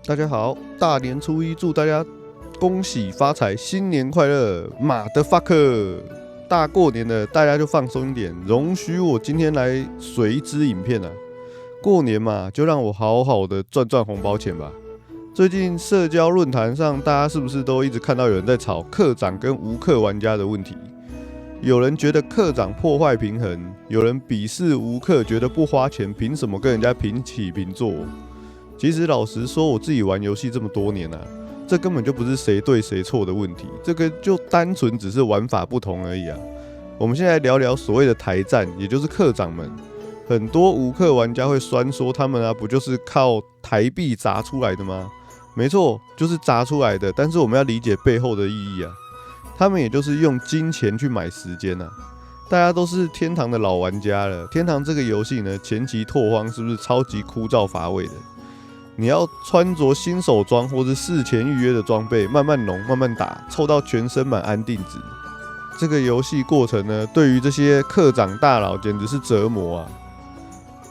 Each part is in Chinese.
大家好，大年初一祝大家恭喜发财，新年快乐，马的 fuck！大过年的，大家就放松一点，容许我今天来水一支影片啊。过年嘛，就让我好好的赚赚红包钱吧。最近社交论坛上，大家是不是都一直看到有人在吵课长跟无氪玩家的问题？有人觉得课长破坏平衡，有人鄙视无氪，觉得不花钱凭什么跟人家平起平坐？其实老实说，我自己玩游戏这么多年啊，这根本就不是谁对谁错的问题，这个就单纯只是玩法不同而已啊。我们现在聊聊所谓的台战，也就是课长们。很多无氪玩家会酸说他们啊，不就是靠台币砸出来的吗？没错，就是砸出来的。但是我们要理解背后的意义啊，他们也就是用金钱去买时间啊。大家都是天堂的老玩家了，天堂这个游戏呢，前期拓荒是不是超级枯燥乏味的？你要穿着新手装或是事前预约的装备，慢慢弄，慢慢打，凑到全身满安定值。这个游戏过程呢，对于这些课长大佬简直是折磨啊！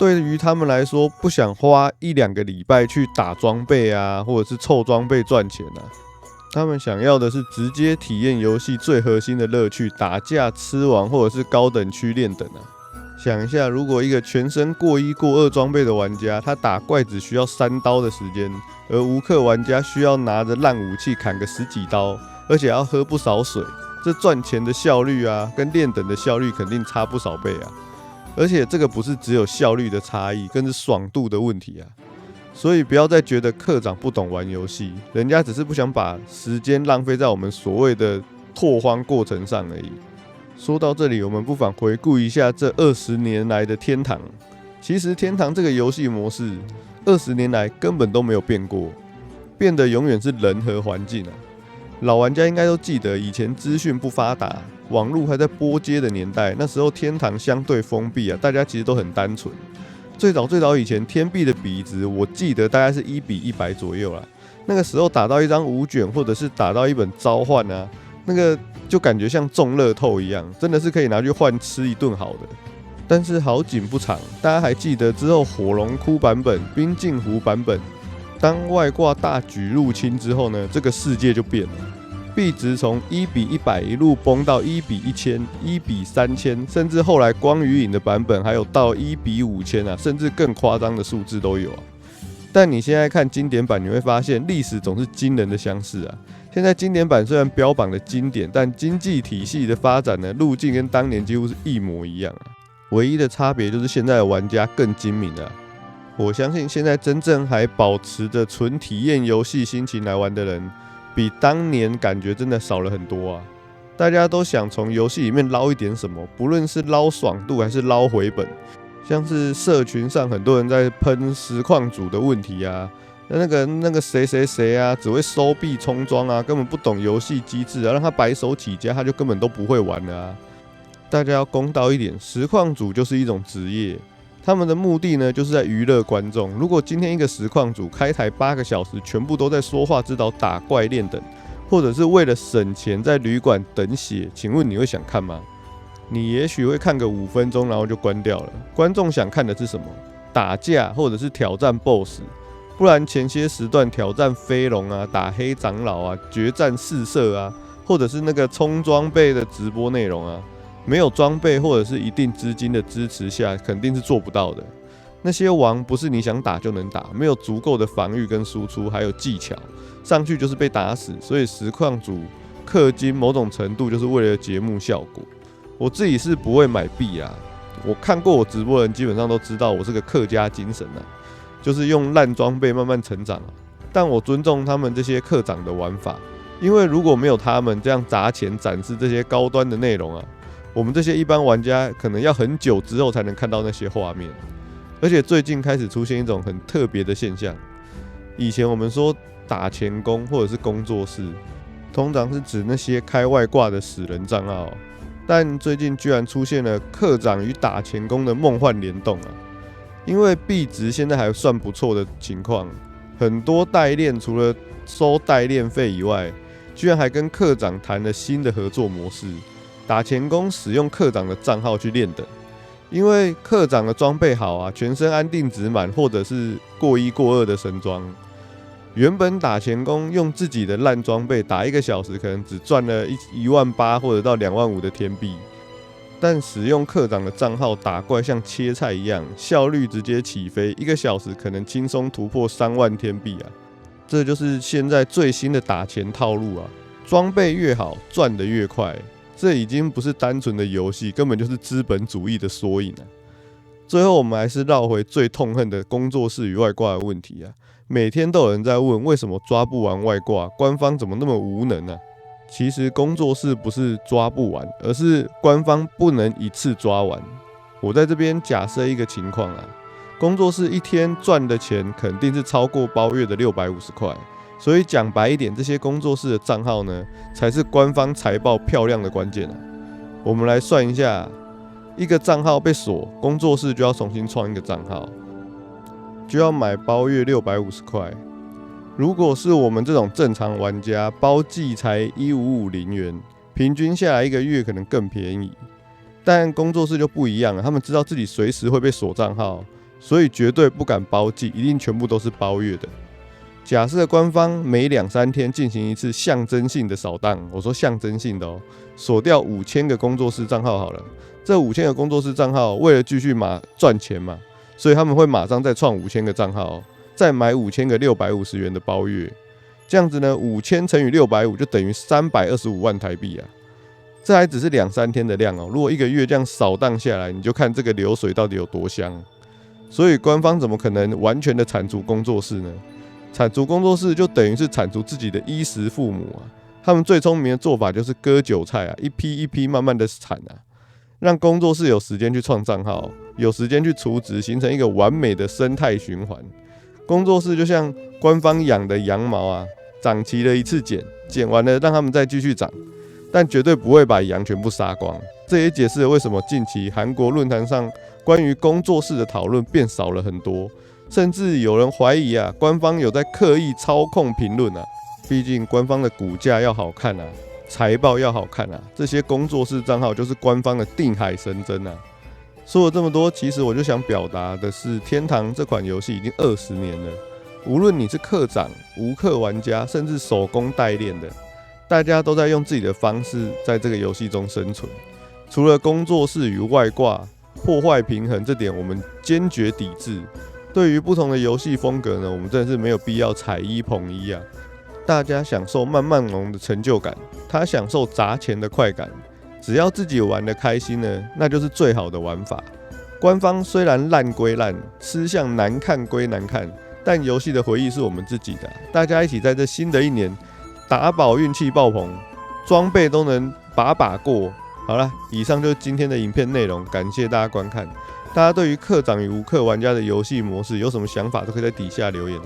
对于他们来说，不想花1-2个礼拜去打装备啊，或者是凑装备赚钱啊，他们想要的是直接体验游戏最核心的乐趣——打架、吃王或者是高等区练等啊。想一下，如果一个全身过1过2装备的玩家，他打怪只需要3刀的时间，而无氪玩家需要拿着烂武器砍个10几刀，而且要喝不少水，这赚钱的效率啊，跟练等的效率肯定差不少倍啊！而且这个不是只有效率的差异，更是爽度的问题啊！所以不要再觉得课长不懂玩游戏，人家只是不想把时间浪费在我们所谓的拓荒过程上而已。说到这里，我们不妨回顾一下这20年来的天堂。其实天堂这个游戏模式20年来根本都没有变过，变的永远是人和环境啊。老玩家应该都记得，以前资讯不发达，网络还在拨接的年代，那时候天堂相对封闭啊，大家其实都很单纯。最早以前，天币的比值我记得大概是1:100左右啦。那个时候打到一张5卷，或者是打到一本召唤啊，那个就感觉像中乐透一样，真的是可以拿去换吃一顿好的。但是好景不长，大家还记得之后火龙窟版本、冰镜湖版本，当外挂大举入侵之后呢，这个世界就变了。币值从1:100一路崩到1:1000、1:3000，甚至后来光与影的版本还有到1:5000啊，甚至更夸张的数字都有啊。但你现在看经典版，你会发现历史总是惊人的相似啊。现在经典版虽然标榜的经典，但经济体系的发展呢，路径跟当年几乎是一模一样啊。唯一的差别就是现在的玩家更精明了啊。我相信现在真正还保持着纯体验游戏心情来玩的人，比当年感觉真的少了很多啊！大家都想从游戏里面捞一点什么，不论是捞爽度还是捞回本。像是社群上很多人在喷实况组的问题啊，那个谁谁谁啊，只会收币充装啊，根本不懂游戏机制啊，让他白手起家，他就根本都不会玩了啊！大家要公道一点，实况组就是一种职业。他们的目的呢，就是在娱乐观众。如果今天一个实况组开台8个小时，全部都在说话指导打怪练等，或者是为了省钱在旅馆等血，请问你会想看吗？你也许会看个5分钟，然后就关掉了。观众想看的是什么？打架或者是挑战 BOSS， 不然前些时段挑战飞龙啊、打黑长老啊、决战四射啊，或者是那个冲装备的直播内容啊。没有装备或者是一定资金的支持下，肯定是做不到的。那些王不是你想打就能打，没有足够的防御跟输出，还有技巧，上去就是被打死。所以实况组氪金某种程度就是为了节目效果。我自己是不会买币啊，我看过我直播的人基本上都知道我是个客家精神啊，就是用烂装备慢慢成长啊。但我尊重他们这些课长的玩法，因为如果没有他们这样砸钱展示这些高端的内容啊，我们这些一般玩家可能要很久之后才能看到那些画面。而且最近开始出现一种很特别的现象，以前我们说打钱工或者是工作室，通常是指那些开外挂的死人账号，但最近居然出现了课长与打钱工的梦幻联动啊！因为币值现在还算不错的情况，很多代练除了收代练费以外，居然还跟课长谈了新的合作模式。打钱工使用课长的账号去练等，因为课长的装备好啊，全身安定值满，或者是过1过2的神装，原本打钱工用自己的烂装备打1个小时，可能只赚了18000或者到25000的天币，但使用课长的账号打怪像切菜一样，效率直接起飞，1个小时可能轻松突破3万天币啊！这就是现在最新的打钱套路啊！装备越好，赚得越快，这已经不是单纯的游戏，根本就是资本主义的缩影啊！最后，我们还是绕回最痛恨的工作室与外挂的问题啊！每天都有人在问，为什么抓不完外挂？官方怎么那么无能啊？其实工作室不是抓不完，而是官方不能一次抓完。我在这边假设一个情况啊，工作室一天赚的钱肯定是超过包月的650块，所以讲白一点，这些工作室的账号呢，才是官方财报漂亮的关键啊。我们来算一下，一个账号被锁，工作室就要重新创一个账号，就要买包月650块。如果是我们这种正常玩家，包季才15500元，平均下来1个月可能更便宜。但工作室就不一样了，他们知道自己随时会被锁账号，所以绝对不敢包季，一定全部都是包月的。假设官方每2-3天进行一次象征性的扫荡，我说象征性的哦，锁掉5000个工作室账号好了。这5000个工作室账号为了继续赚钱嘛，所以他们会马上再创5000个账号，再买5000个650元的包月。这样子呢，5000乘以650就等于325万台币啊！这还只是2-3天的量哦。如果1个月这样扫荡下来，你就看这个流水到底有多香。所以官方怎么可能完全的铲除工作室呢？铲除工作室就等于是铲除自己的衣食父母啊！他们最聪明的做法就是割韭菜啊，一批一批慢慢的铲啊，让工作室有时间去创账号，有时间去储值，形成一个完美的生态循环。工作室就像官方养的羊毛啊，长齐了一次剪完了让他们再继续长，但绝对不会把羊全部杀光。这也解释了为什么近期韩国论坛上关于工作室的讨论变少了很多，甚至有人怀疑啊，官方有在刻意操控评论啊。毕竟官方的股价要好看啊，财报要好看啊，这些工作室账号就是官方的定海神针啊。说了这么多，其实我就想表达的是，天堂这款游戏已经20年了。无论你是课长、无氪玩家，甚至手工代练的，大家都在用自己的方式在这个游戏中生存。除了工作室与外挂破坏平衡这点，我们坚决抵制。对于不同的游戏风格呢，我们真的是没有必要踩一捧一啊。大家享受慢慢浓的成就感，他享受砸钱的快感。只要自己玩得开心呢，那就是最好的玩法。官方虽然烂归烂，吃相难看归难看，但游戏的回忆是我们自己的。大家一起在这新的一年打宝运气爆棚，装备都能把过。好了，以上就是今天的影片内容，感谢大家观看。大家对于课长与无氪玩家的游戏模式有什么想法，都可以在底下留言。